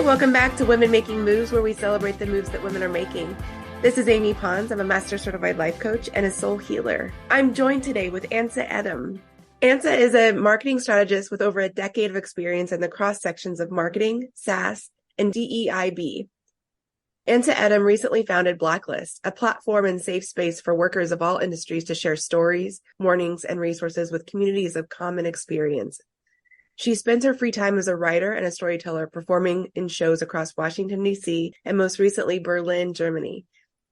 welcome back to Women Making Moves, where we celebrate the moves that women are making. This is Amy Pons. I'm a Master Certified Life Coach and a Soul Healer. I'm joined today with Ansa Edem. Ansa is a marketing strategist with over a decade of experience in the cross sections of marketing, SaaS, and DEIB. Ansa Edem recently founded Blacklist, a platform and safe space for workers of all industries to share stories, warnings, and resources with communities of common experience. She spends her free time as a writer and a storyteller, performing in shows across Washington, D.C., and most recently Berlin, Germany.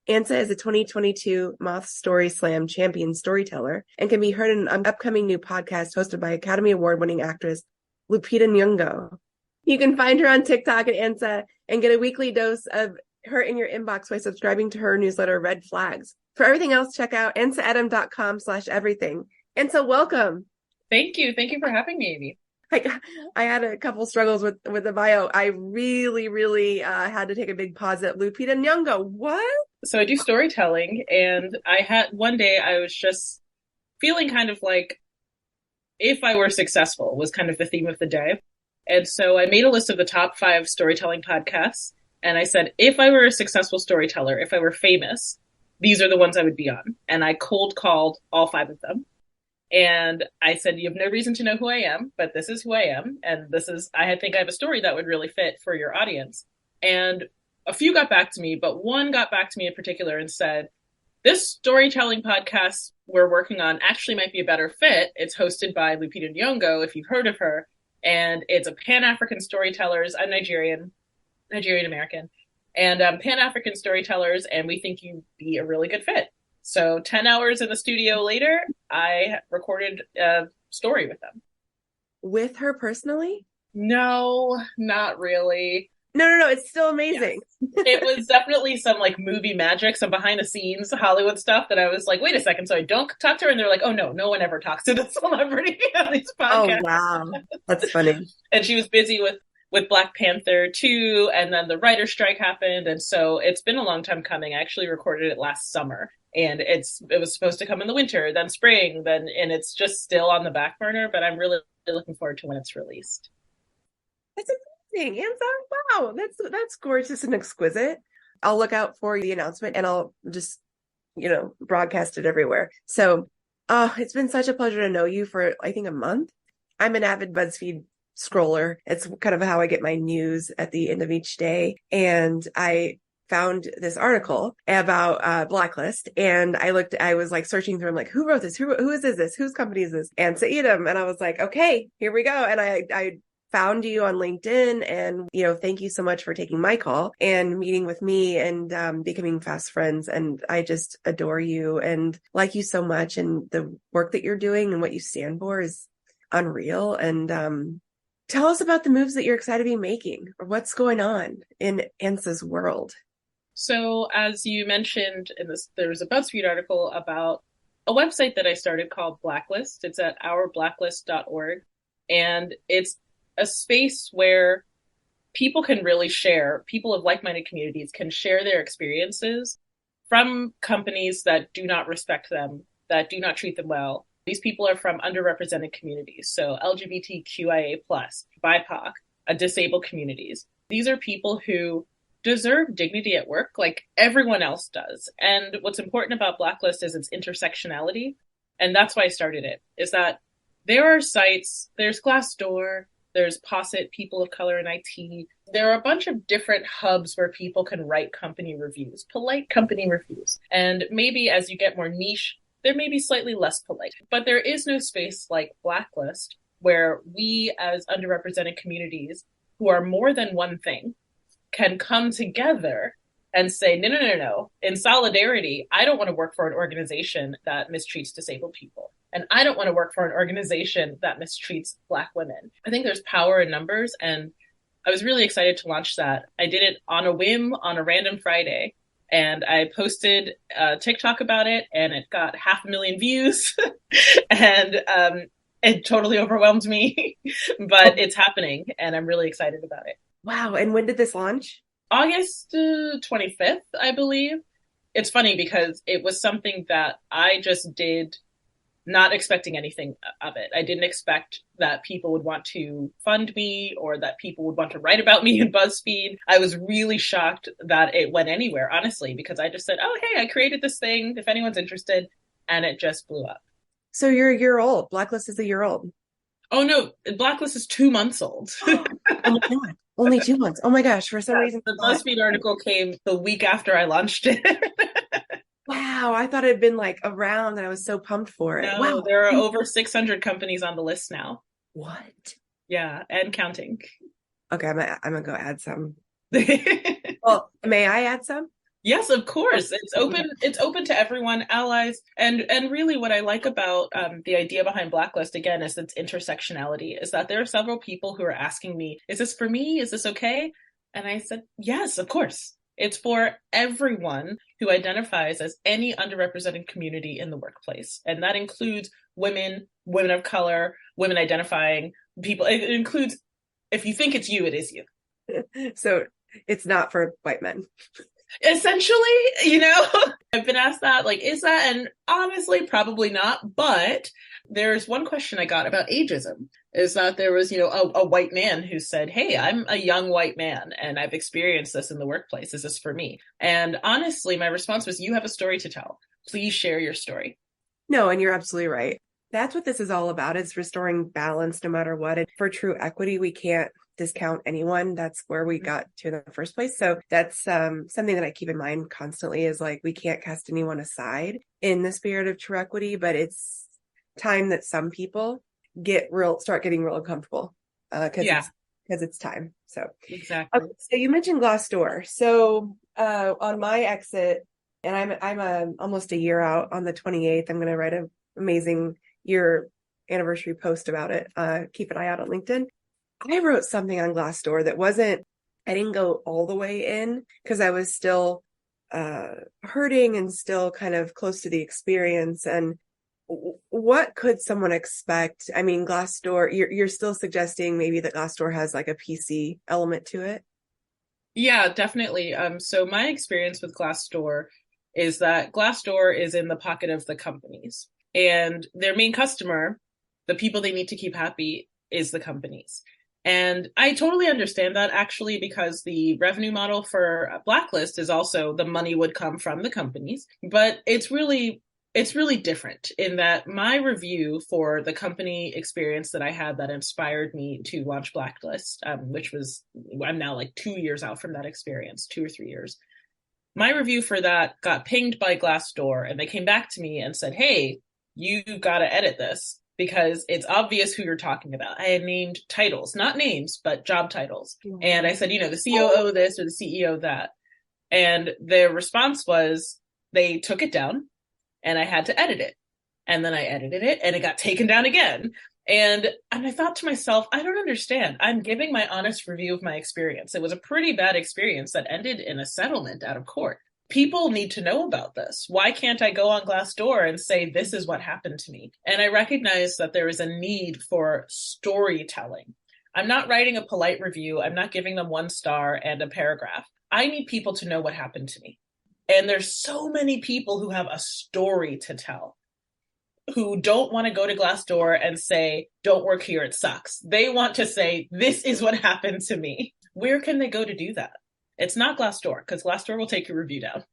Ansa is a 2022 Moth Story Slam champion storyteller and can be heard in an upcoming new podcast hosted by Academy Award-winning actress Lupita Nyong'o. You can find her on TikTok at Ansa and get a weekly dose of her in your inbox by subscribing to her newsletter, Red Flags. For everything else, check out ansaedem.com/everything. Ansa, welcome. Thank you. Thank you for having me, Amy. I had a couple struggles with the bio. I really had to take a big pause at Lupita Nyong'o. What? So I do storytelling, and one day I was just feeling kind of like if I were successful was kind of the theme of the day. And so I made a list of the top 5 storytelling podcasts. And I said, if I were a successful storyteller, if I were famous, these are the ones I would be on. And I cold called all 5 of them. And I said, you have no reason to know who I am, but this is who I am. And I think I have a story that would really fit for your audience. And a few got back to me, but one got back to me in particular and said, this storytelling podcast we're working on actually might be a better fit. It's hosted by Lupita Nyong'o, if you've heard of her. And it's a Pan-African storytellers. I'm Nigerian American, and Pan-African storytellers. And we think you'd be a really good fit. So 10 hours in the studio later, I recorded a story with them. With her personally? No, not really. No. It's still amazing. Yes. It was definitely some like movie magic, some behind the scenes Hollywood stuff that I was like, wait a second. So I don't talk to her. And they're like, oh, no one ever talks to the celebrity on these podcasts. Oh, wow. That's funny. And she was busy with Black Panther 2, and then the writer's strike happened. And so it's been a long time coming. I actually recorded it last summer. And it was supposed to come in the winter, then spring, and it's just still on the back burner, but I'm really looking forward to when it's released. That's amazing. Ansa, wow, that's gorgeous and exquisite. I'll look out for the announcement and I'll just, broadcast it everywhere. So, it's been such a pleasure to know you for, I think, a month. I'm an avid BuzzFeed scroller. It's kind of how I get my news at the end of each day. And I found this article about Blacklist, and I was like searching through, I'm like, who wrote this? Who is this? Whose company is this? Ansa Edem. And I was like, okay, here we go. And I found you on LinkedIn, and thank you so much for taking my call and meeting with me and becoming fast friends. And I just adore you and like you so much, and the work that you're doing and what you stand for is unreal. And tell us about the moves that you're excited to be making, or what's going on in Ansa's world. So as you mentioned there was a BuzzFeed article about a website that I started called Blacklist. It's at ourblacklist.org. And it's a space where people can really share, people of like-minded communities can share their experiences from companies that do not respect them, that do not treat them well. These people are from underrepresented communities. So LGBTQIA+, BIPOC, disabled communities. These are people who deserve dignity at work like everyone else does. And what's important about Blacklist is its intersectionality. And that's why I started it, is that there are sites, there's Glassdoor, there's Posset, People of Color in IT. There are a bunch of different hubs where people can write company reviews, polite company reviews. And maybe as you get more niche, there may be slightly less polite. But there is no space like Blacklist where we as underrepresented communities who are more than one thing can come together and say, no. In solidarity, I don't want to work for an organization that mistreats disabled people. And I don't want to work for an organization that mistreats Black women. I think there's power in numbers. And I was really excited to launch that. I did it on a whim on a random Friday. And I posted TikTok about it, and it got 500,000 views. And it totally overwhelmed me. But it's happening, and I'm really excited about it. Wow. And when did this launch? August 25th, I believe. It's funny because it was something that I just did not expecting anything of it. I didn't expect that people would want to fund me or that people would want to write about me in BuzzFeed. I was really shocked that it went anywhere, honestly, because I just said, oh, hey, I created this thing if anyone's interested. And it just blew up. So you're a year old. Blacklist is a year old. Oh, no, Blacklist is 2 months old. Oh my God. Only 2 months. Oh my gosh. For some reason. The BuzzFeed article came the week after I launched it. Wow. I thought it had been like around and I was so pumped for it. No, Wow. there are over 600 companies on the list now. What? Yeah, and counting. Okay. I'm gonna go add some. Well, may I add some? Yes, of course. It's open to everyone, allies, and really what I like about the idea behind Blacklist again is its intersectionality, is that there are several people who are asking me, is this for me? Is this okay? And I said, yes, of course. It's for everyone who identifies as any underrepresented community in the workplace. And that includes women, women of color, women identifying people. It includes, if you think it's you, it is you. So it's not for white men. Essentially, I've been asked that, like, is that? And honestly, probably not. But there's one question I got about ageism, is that there was, a white man who said, hey, I'm a young white man and I've experienced this in the workplace. Is this for me? And honestly, my response was, you have a story to tell. Please share your story. No, and you're absolutely right. That's what this is all about, is restoring balance no matter what. And for true equity, we can't discount anyone. That's where we got to in the first place. So that's something that I keep in mind constantly, is like, we can't cast anyone aside in the spirit of true equity, but it's time that some people start getting real uncomfortable because it's time. So exactly. Okay, so you mentioned Glassdoor. So on my exit, and I'm almost a year out on the 28th, I'm going to write an amazing year anniversary post about it. Keep an eye out on LinkedIn. I wrote something on Glassdoor that I didn't go all the way in because I was still hurting and still kind of close to the experience. And what could someone expect? I mean, Glassdoor, you're still suggesting maybe that Glassdoor has like a PC element to it? Yeah, definitely. So my experience with Glassdoor is that Glassdoor is in the pocket of the companies, and their main customer, the people they need to keep happy, is the companies. And I totally understand that, actually, because the revenue model for Blacklist is also the money would come from the companies. But it's really different in that my review for the company experience that I had that inspired me to launch Blacklist, which was, I'm now like 2 years out from that experience, 2 or 3 years. My review for that got pinged by Glassdoor, and they came back to me and said, hey, you got to edit this, because it's obvious who you're talking about. I had named titles, not names, but job titles. Mm-hmm. And I said, the COO this or the CEO that. And their response was, they took it down and I had to edit it. And then I edited it and it got taken down again. And I thought to myself, I don't understand. I'm giving my honest review of my experience. It was a pretty bad experience that ended in a settlement out of court. People need to know about this. Why can't I go on Glassdoor and say, this is what happened to me? And I recognize that there is a need for storytelling. I'm not writing a polite review. I'm not giving them 1 star and a paragraph. I need people to know what happened to me. And there's so many people who have a story to tell, who don't want to go to Glassdoor and say, don't work here, it sucks. They want to say, this is what happened to me. Where can they go to do that? It's not Glassdoor, because Glassdoor will take your review down.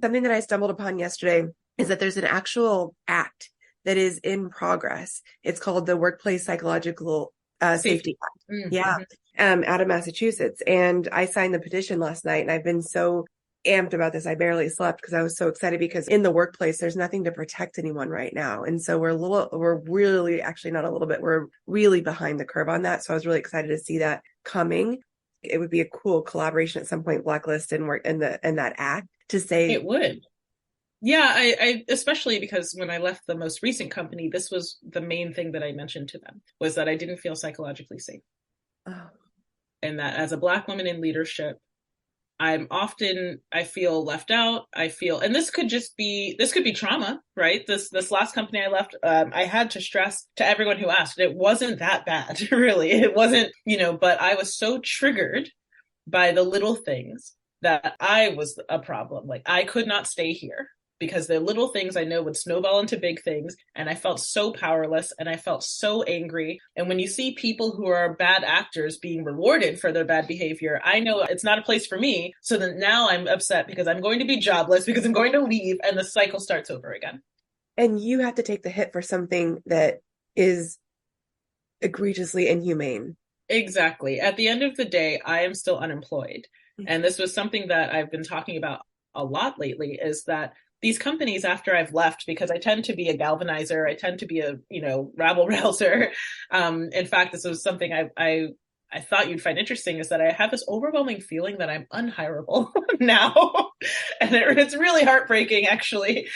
Something that I stumbled upon yesterday is that there's an actual act that is in progress. It's called the Workplace Psychological Safety Act. Mm-hmm. Yeah. Out of Massachusetts. And I signed the petition last night, and I've been so amped about this. I barely slept because I was so excited, because in the workplace, there's nothing to protect anyone right now. And so we're really, actually not a little bit, we're really behind the curve on that. So I was really excited to see that coming. It would be a cool collaboration at some point, Blacklist and work in that act, to say it would. Yeah, I especially because when I left the most recent company, this was the main thing that I mentioned to them, was that I didn't feel psychologically safe. Oh. And that as a Black woman in leadership, I feel left out. And this could be trauma, right? This last company I left, I had to stress to everyone who asked, it wasn't that bad, really. It wasn't, but I was so triggered by the little things that I was a problem. Like, I could not stay here because the little things I know would snowball into big things. And I felt so powerless and I felt so angry. And when you see people who are bad actors being rewarded for their bad behavior, I know it's not a place for me. So then now I'm upset because I'm going to be jobless, because I'm going to leave, and the cycle starts over again. And you have to take the hit for something that is egregiously inhumane. Exactly. At the end of the day, I am still unemployed. And this was something that I've been talking about a lot lately, is that these companies, after I've left, because I tend to be a galvanizer, I tend to be a, rabble rouser. In fact, this was something I thought you'd find interesting, is that I have this overwhelming feeling that I'm unhireable now. And it's really heartbreaking, actually.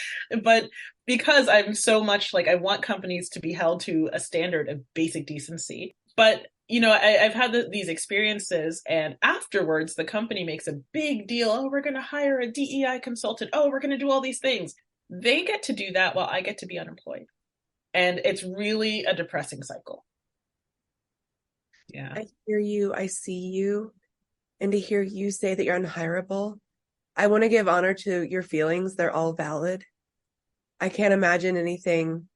But because I'm so much like, I want companies to be held to a standard of basic decency. But I've had these experiences, and afterwards, the company makes a big deal. Oh, we're going to hire a DEI consultant. Oh, we're going to do all these things. They get to do that while I get to be unemployed. And it's really a depressing cycle. Yeah. I hear you. I see you. And to hear you say that you're unhireable, I want to give honor to your feelings. They're all valid. I can't imagine anything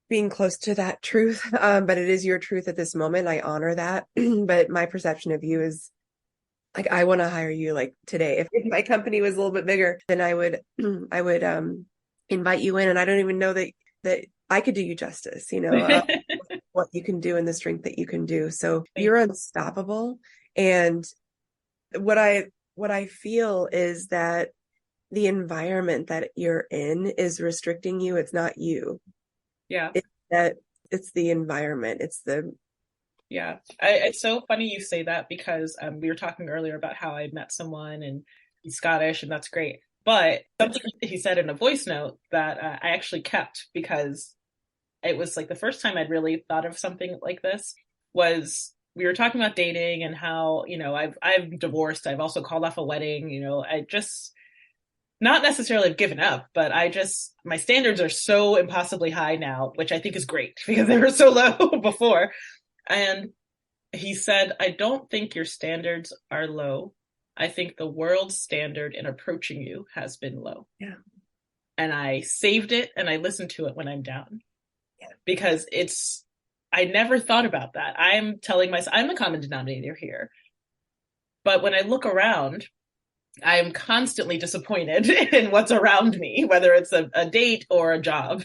being close to that truth, but it is your truth at this moment. I honor that. But my perception of you is like, I want to hire you like today. If my company was a little bit bigger, then I would invite you in. And I don't even know that I could do you justice, what you can do and the strength that you can do. So you're unstoppable. And what I feel is that the environment that you're in is restricting you. It's not you. Yeah. It's the environment. Yeah. It's so funny you say that, because we were talking earlier about how I met someone and he's Scottish, and that's great. But something he said in a voice note that I actually kept, because it was like the first time I'd really thought of something like this, was we were talking about dating and how, I've divorced. I've also called off a wedding. I just not necessarily have given up, but my standards are so impossibly high now, which I think is great because they were so low before. And he said, I don't think your standards are low. I think the world's standard in approaching you has been low. Yeah. And I saved it and I listened to it when I'm down. Yeah. Because I never thought about that. I'm telling myself, I'm the common denominator here. But when I look around, I am constantly disappointed in what's around me, whether it's a date or a job.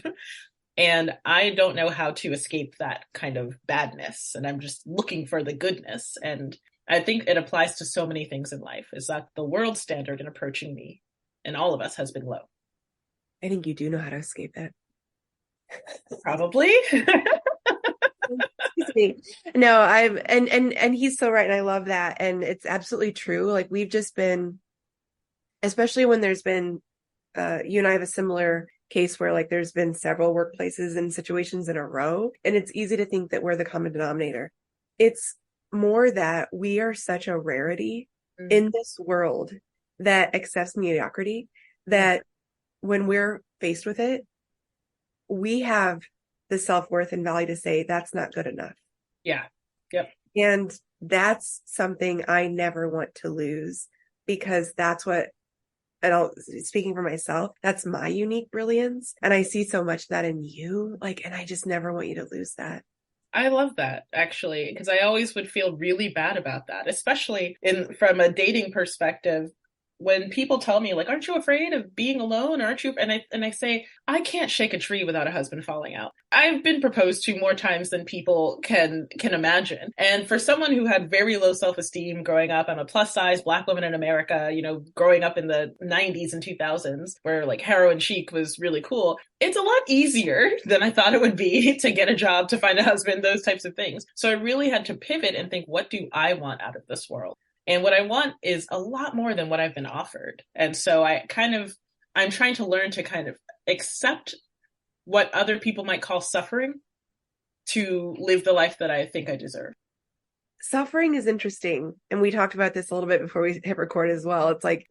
And I don't know how to escape that kind of badness. And I'm just looking for the goodness. And I think it applies to so many things in life, is that the world standard in approaching me and all of us has been low. I think you do know how to escape that. Probably. No, and he's so right. And I love that. And it's absolutely true. Like, we've just been, especially when there's been, you and I have a similar case where like there's been several workplaces and situations in a row, and it's easy to think that we're the common denominator. It's more that we are such a rarity in this world that accepts mediocrity, that when we're faced with it, we have the self-worth and value to say that's not good enough. Yeah. Yep. And that's something I never want to lose, because that's what, speaking for myself, that's my unique brilliance. And I see so much of that in you, and I just never want you to lose that. I love that, actually, because I always would feel really bad about that, especially from a dating perspective. When people tell me, like, aren't you afraid of being alone? Aren't you? And I say, I can't shake a tree without a husband falling out. I've been proposed to more times than people can imagine. And for someone who had very low self-esteem growing up, I'm a plus size Black woman in America, growing up in the 90s and 2000s, where like heroin chic was really cool. It's a lot easier than I thought it would be to get a job, to find a husband, those types of things. So I really had to pivot and think, what do I want out of this world? And what I want is a lot more than what I've been offered. And so I'm trying to learn to kind of accept what other people might call suffering to live the life that I think I deserve. Suffering is interesting. And we talked about this a little bit before we hit record as well. It's like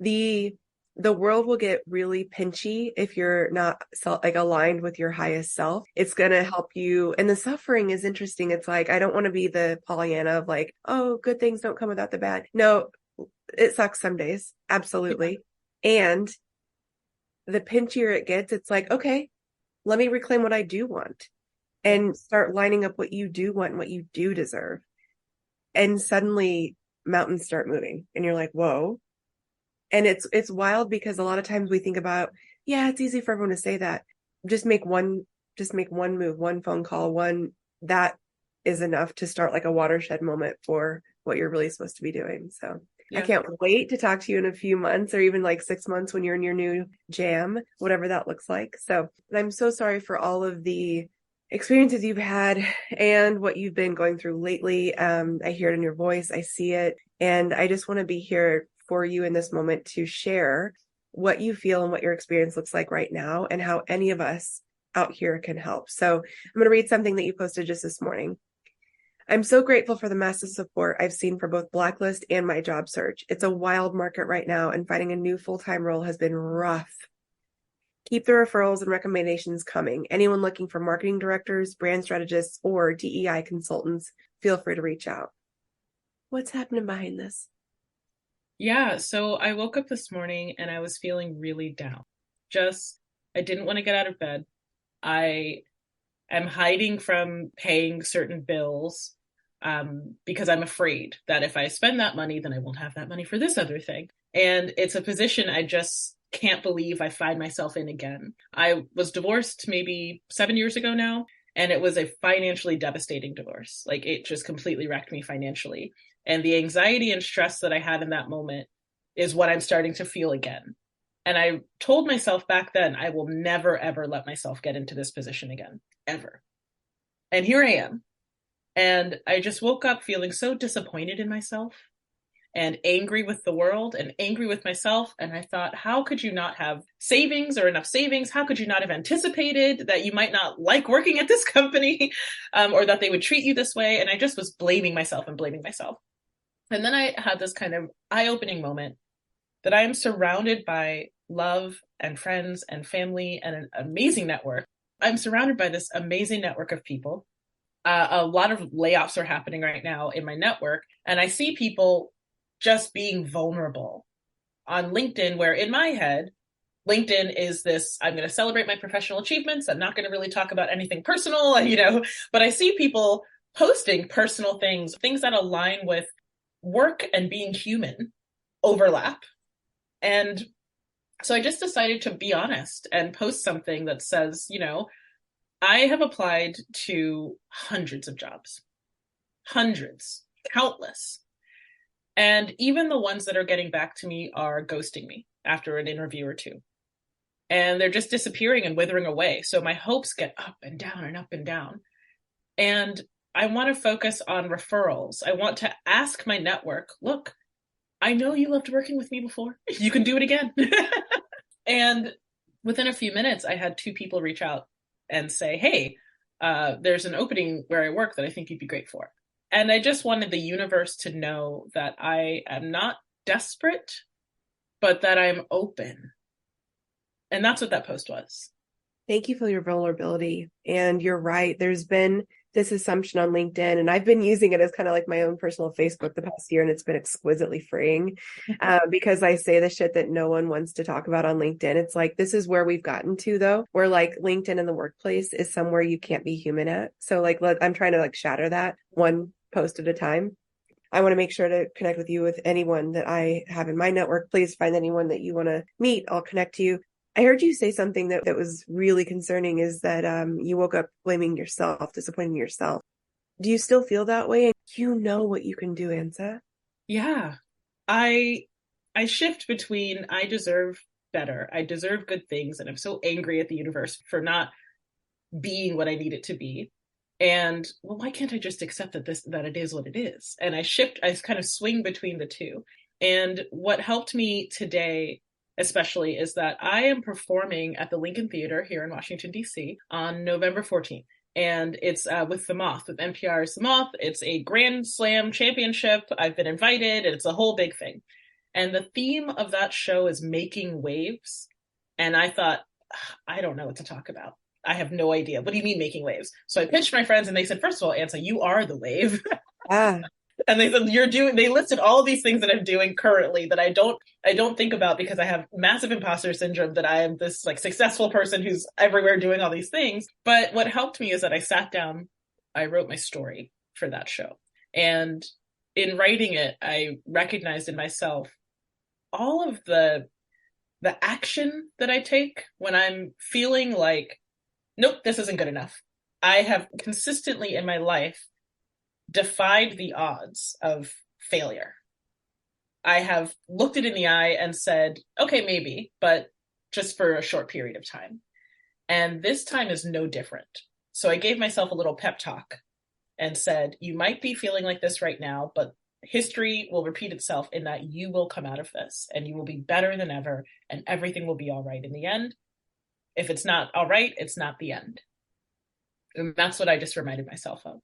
the world will get really pinchy if you're not aligned with your highest self. It's going to help you. And the suffering is interesting. It's like, I don't want to be the Pollyanna of like, oh, good things don't come without the bad. No, it sucks some days. Absolutely. And the pinchier it gets, it's like, okay, let me reclaim what I do want and start lining up what you do want and what you do deserve. And suddenly mountains start moving and you're like, whoa. And it's wild because a lot of times we think about, yeah, it's easy for everyone to say that. Just make one, just make one move, one phone call, one that is enough to start like a watershed moment for what you're really supposed to be doing. So I can't wait to talk to you in a few months or even like 6 months when you're in your new jam, whatever that looks like. So I'm so sorry for all of the experiences you've had and what you've been going through lately. I hear it in your voice. I see it. And I just want to be here for you in this moment to share what you feel and what your experience looks like right now and how any of us out here can help. So I'm going to read something that you posted just this morning. I'm so grateful for the massive support I've seen for both Blacklist and my job search. It's a wild market right now, and finding a new full-time role has been rough. Keep the referrals and recommendations coming. Anyone looking for marketing directors, brand strategists, or DEI consultants, feel free to reach out. What's happening behind this? Yeah, so I woke up this morning and I was feeling really down. I didn't want to get out of bed. I am hiding from paying certain bills because I'm afraid that if I spend that money, then I won't have that money for this other thing. And it's a position I just can't believe I find myself in again. I was divorced maybe 7 years ago now, and it was a financially devastating divorce. Like it just completely wrecked me financially. And the anxiety and stress that I had in that moment is what I'm starting to feel again. And I told myself back then, I will never, ever let myself get into this position again, ever. And here I am. And I just woke up feeling so disappointed in myself and angry with the world and angry with myself. And I thought, how could you not have savings or enough savings? How could you not have anticipated that you might not like working at this company or that they would treat you this way? And I just was blaming myself and blaming myself. And then I had this kind of eye-opening moment that I am surrounded by love and friends and family and an amazing network. I'm surrounded by this amazing network of people. A lot of layoffs are happening right now in my network, and I see people just being vulnerable on LinkedIn, where in my head, LinkedIn is this, I'm going to celebrate my professional achievements. I'm not going to really talk about anything personal, but I see people posting personal things that align with work and being human overlap. And so I just decided to be honest and post something that says, I have applied to hundreds of jobs, hundreds, countless. And even the ones that are getting back to me are ghosting me after an interview or two. And they're just disappearing and withering away. So my hopes get up and down and up and down. And I want to focus on referrals. I want to ask my network, look, I know you loved working with me before. You can do it again. And within a few minutes, I had 2 people reach out and say, hey, there's an opening where I work that I think you'd be great for. And I just wanted the universe to know that I am not desperate, but that I'm open. And that's what that post was. Thank you for your vulnerability. And you're right. There's been this assumption on LinkedIn, and I've been using it as kind of like my own personal Facebook the past year, and it's been exquisitely freeing because I say the shit that no one wants to talk about on LinkedIn. It's like, this is where we've gotten to though, where like LinkedIn in the workplace is somewhere you can't be human at. So like, I'm trying to like shatter that one post at a time. I want to make sure to connect with you with anyone that I have in my network. Please find anyone that you want to meet. I'll connect to you. I heard you say something that was really concerning, is that you woke up blaming yourself, disappointing yourself. Do you still feel that way? You know what you can do, Ansa. Yeah. I shift between I deserve better. I deserve good things. And I'm so angry at the universe for not being what I need it to be. And well, why can't I just accept that it is what it is? And I kind of swing between the two. And what helped me today especially is that I am performing at the Lincoln Theater here in Washington, D.C. on November 14th. And it's with The Moth, with NPR's The Moth. It's a Grand Slam championship. I've been invited, and it's a whole big thing. And the theme of that show is making waves. And I thought, I don't know what to talk about. I have no idea. What do you mean making waves? So I pitched my friends, and they said, first of all, Ansa, you are the wave. Ah. And they said, they listed all of these things that I'm doing currently that I don't think about because I have massive imposter syndrome that I am this like successful person who's everywhere doing all these things. But what helped me is that I sat down, I wrote my story for that show. And in writing it, I recognized in myself all of the action that I take when I'm feeling like, nope, this isn't good enough. I have consistently in my life defied the odds of failure. I have looked it in the eye and said, okay, maybe, but just for a short period of time. And this time is no different. So I gave myself a little pep talk and said, you might be feeling like this right now, but history will repeat itself in that you will come out of this and you will be better than ever and everything will be all right in the end. If it's not all right, it's not the end. And that's what I just reminded myself of.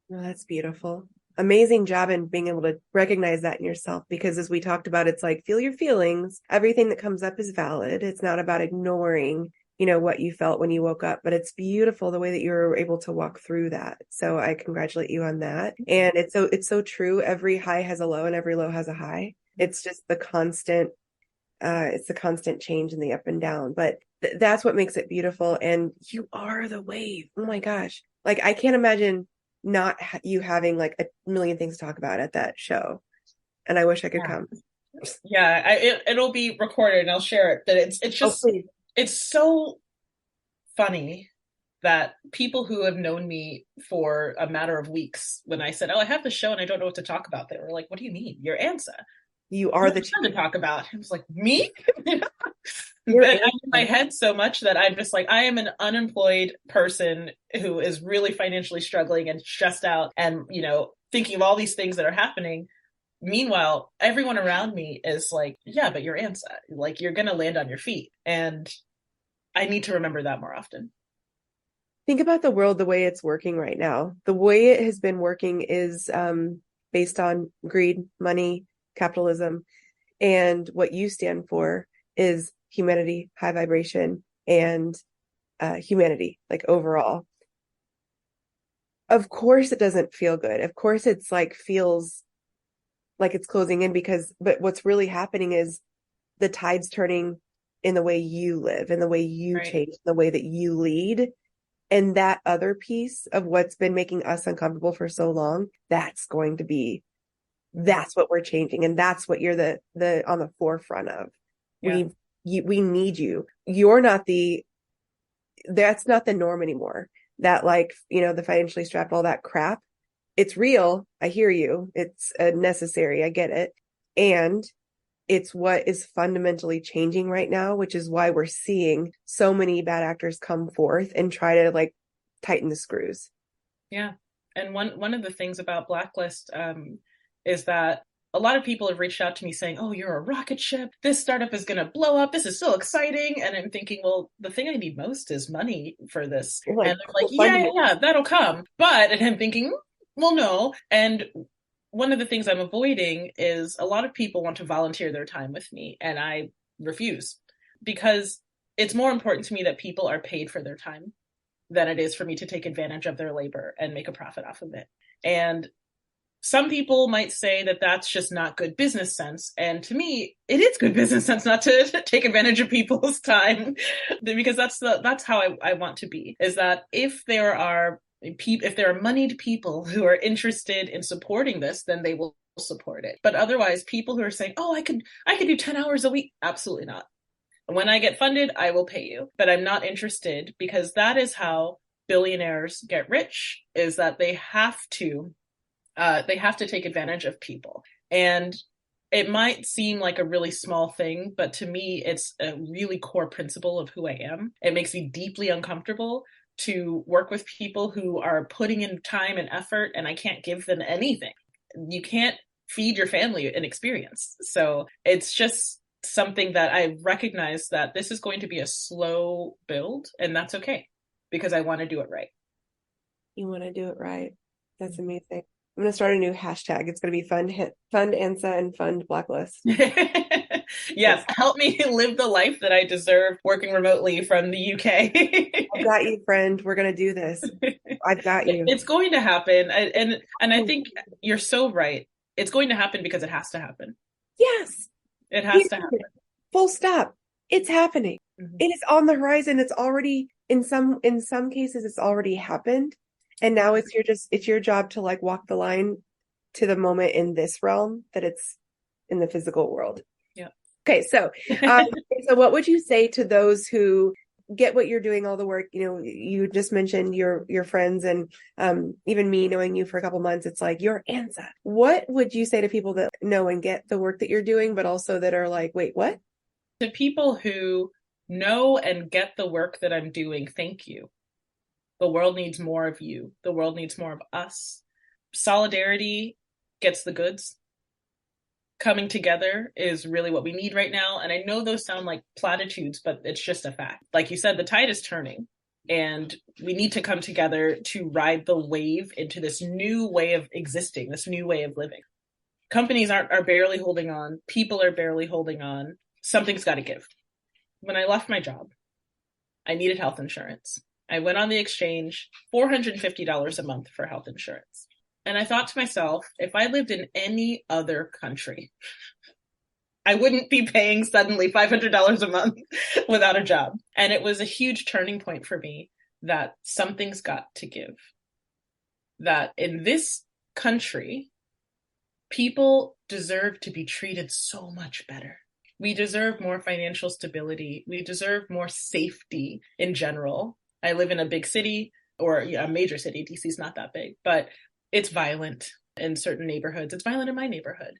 Well, that's beautiful. Amazing job in being able to recognize that in yourself, because as we talked about, it's like, feel your feelings. Everything that comes up is valid. It's not about ignoring, what you felt when you woke up, but it's beautiful the way that you were able to walk through that. So I congratulate you on that. And it's so true. Every high has a low and every low has a high. It's just it's the constant change in the up and down, but that's what makes it beautiful. And you are the wave. Oh my gosh. Like, I can't imagine not you having like a million things to talk about at that show. And I wish I could come. Yeah, it'll be recorded and I'll share it. But it's just Please. it's so funny that people who have known me for a matter of weeks, when I said, "Oh, I have the show and I don't know what to talk about," they were like, "What do you mean? You're Ansa. You are What the to talk about?" I was like, "Me?" You're But I'm in my head so much that I'm just like, I am an unemployed person who is really financially struggling and stressed out and, thinking of all these things that are happening. Meanwhile, everyone around me is like, yeah, but you're Ansa. Like, you're going to land on your feet. And I need to remember that more often. Think about the world the way it's working right now. The way it has been working is based on greed, money, capitalism. And what you stand for is humanity, high vibration, and humanity, like overall. Of course, it doesn't feel good. Of course, it's like feels like it's closing in but what's really happening is the tide's turning in the way you live, in the way you change, the way that you lead. And that other piece of what's been making us uncomfortable for so long, that's what we're changing. And that's what you're the on the forefront of. Yeah. We need you. That's not the norm anymore. That the financially strapped, all that crap. It's real. I hear you. It's necessary. I get it. And it's what is fundamentally changing right now, which is why we're seeing so many bad actors come forth and try to tighten the screws. Yeah. And one of the things about Blacklist is that a lot of people have reached out to me saying, "Oh, you're a rocket ship. This startup is going to blow up. This is so exciting." And I'm thinking, well, the thing I need most is money for this. And they're like, yeah, that'll come. And I'm thinking, well, no. And one of the things I'm avoiding is a lot of people want to volunteer their time with me, and I refuse because it's more important to me that people are paid for their time than it is for me to take advantage of their labor and make a profit off of it. And some people might say that that's just not good business sense. And to me, it is good business sense not to take advantage of people's time because that's how I want to be, is that if there are moneyed people who are interested in supporting this, then they will support it. But otherwise, people who are saying, "Oh, I could do 10 hours a week," absolutely not. When I get funded, I will pay you, but I'm not interested, because that is how billionaires get rich, is that they have to take advantage of people. And it might seem like a really small thing, but to me, it's a really core principle of who I am. It makes me deeply uncomfortable to work with people who are putting in time and effort, and I can't give them anything. You can't feed your family an experience. So it's just something that I recognize that this is going to be a slow build, and that's okay, because I want to do it right. You want to do it right. That's amazing. I'm going to start a new hashtag. It's going to be fund Ansa and fund Blacklist. Yes, help me live the life that I deserve working remotely from the UK. I've got you, friend. We're going to do this. I've got you. It's going to happen. And I think you're so right. It's going to happen because it has to happen. Yes. It has to happen. Full stop. It's happening. Mm-hmm. It is on the horizon. It's already in some cases it's already happened. And now it's your job to like walk the line to the moment in this realm that it's in the physical world. Yeah. Okay, so so what would you say to those who get what you're doing, all the work? You know, you just mentioned your friends and even me knowing you for a couple months, it's like you're Ansa. What would you say to people that know and get the work that you're doing, but also that are like, wait, what? To people who know and get the work that I'm doing, thank you. The world needs more of you. The world needs more of us. Solidarity gets the goods. Coming together is really what we need right now. And I know those sound like platitudes, but it's just a fact. Like you said, the tide is turning and we need to come together to ride the wave into this new way of existing, this new way of living. Companies are barely holding on. People are barely holding on. Something's got to give. When I left my job, I needed health insurance. I went on the exchange, $450 a month for health insurance. And I thought to myself, if I lived in any other country, I wouldn't be paying suddenly $500 a month without a job. And it was a huge turning point for me that something's got to give. That in this country, people deserve to be treated so much better. We deserve more financial stability. We deserve more safety in general. I live in a big city or a major city. DC's not that big, but it's violent in certain neighborhoods. It's violent in my neighborhood.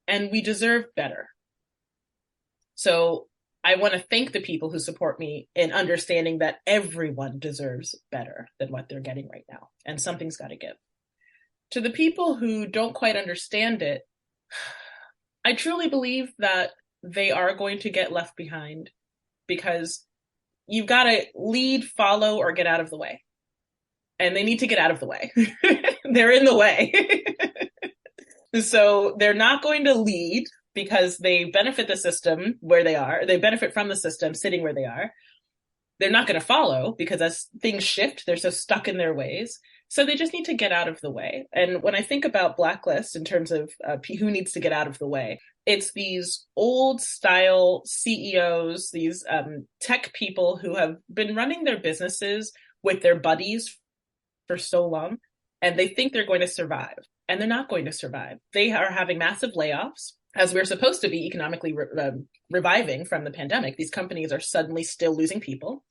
And we deserve better. So I want to thank the people who support me in understanding that everyone deserves better than what they're getting right now. And something's got to give. To the people who don't quite understand it, I truly believe that they are going to get left behind because you've got to lead, follow, or get out of the way. And they need to get out of the way. They're in the way. So they're not going to lead because they benefit the system where they are. They benefit from the system sitting where they are. They're not going to follow because as things shift, they're so stuck in their ways. So they just need to get out of the way. And when I think about Blacklist in terms of who needs to get out of the way, it's these old style CEOs, these tech people who have been running their businesses with their buddies for so long, and they think they're going to survive, and they're not going to survive. They are having massive layoffs. As we're supposed to be economically reviving from the pandemic, these companies are suddenly still losing people.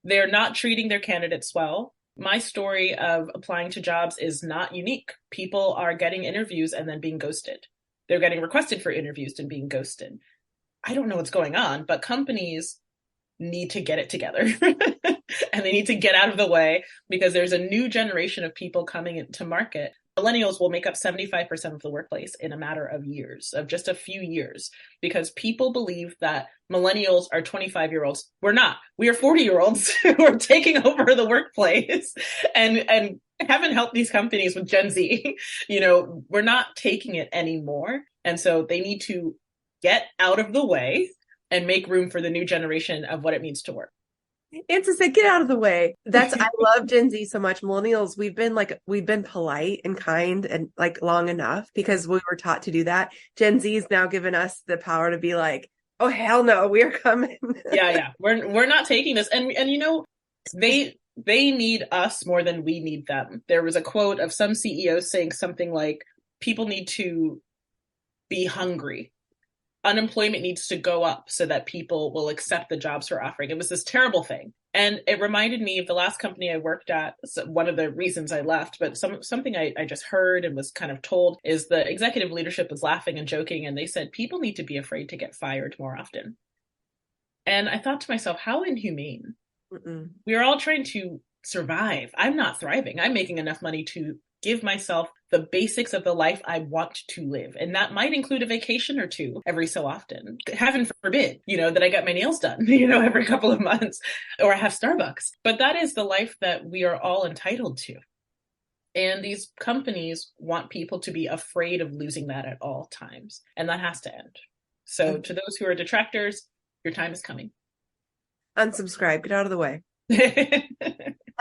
They're not treating their candidates well. My story of applying to jobs is not unique. People are getting interviews and then being ghosted. They're getting requested for interviews and being ghosted. I don't know what's going on, but companies need to get it together and they need to get out of the way because there's a new generation of people coming into market. Millennials will make up 75% of the workplace in a matter of years, of just a few years, because people believe that millennials are 25-year-olds. We're not. We are 40-year-olds who are taking over the workplace and haven't helped these companies with Gen Z. You know, we're not taking it anymore. And so they need to get out of the way and make room for the new generation of what it means to work. Ansa said, get out of the way. I love Gen Z so much. Millennials, we've been polite and kind and like long enough because we were taught to do that. Gen Z's now given us the power to be like, oh, hell no, we're coming. Yeah. We're not taking this. And you know, they need us more than we need them. There was a quote of some CEOs saying something like, people need to be hungry. Unemployment needs to go up so that people will accept the jobs we're offering. It was this terrible thing. And it reminded me of the last company I worked at. So one of the reasons I left, but something I just heard and was kind of told is the executive leadership was laughing and joking. And they said, people need to be afraid to get fired more often. And I thought to myself, how inhumane. Mm-mm. We are all trying to survive. I'm not thriving. I'm making enough money to give myself the basics of the life I want to live. And that might include a vacation or two every so often. Heaven forbid, that I get my nails done, every couple of months, or I have Starbucks. But that is the life that we are all entitled to. And these companies want people to be afraid of losing that at all times. And that has to end. So to those who are detractors, your time is coming. Unsubscribe, get out of the way.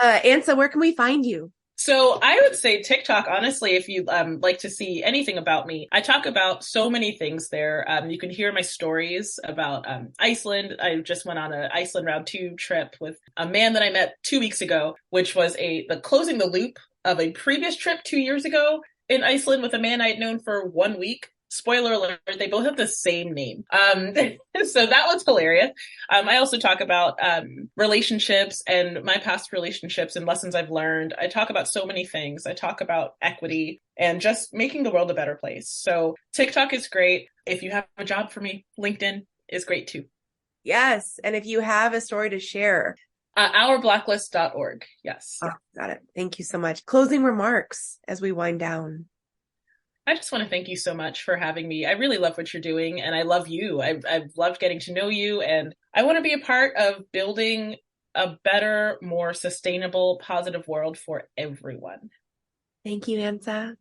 Ansa, where can we find you? So I would say TikTok, honestly, if you like to see anything about me, I talk about so many things there. You can hear my stories about Iceland. I just went on an Iceland round two trip with a man that I met 2 weeks ago, which was the closing the loop of a previous trip 2 years ago in Iceland with a man I had known for 1 week. Spoiler alert, they both have the same name. So that was hilarious. I also talk about relationships and my past relationships and lessons I've learned. I talk about so many things. I talk about equity and just making the world a better place. So TikTok is great. If you have a job for me, LinkedIn is great too. Yes. And if you have a story to share, Ourblacklist.org. Yes. oh, got it. Thank you so much. Closing remarks as we wind down. I just want to thank you so much for having me. I really love what you're doing and I love you. I've loved getting to know you and I want to be a part of building a better, more sustainable, positive world for everyone. Thank you, Ansa.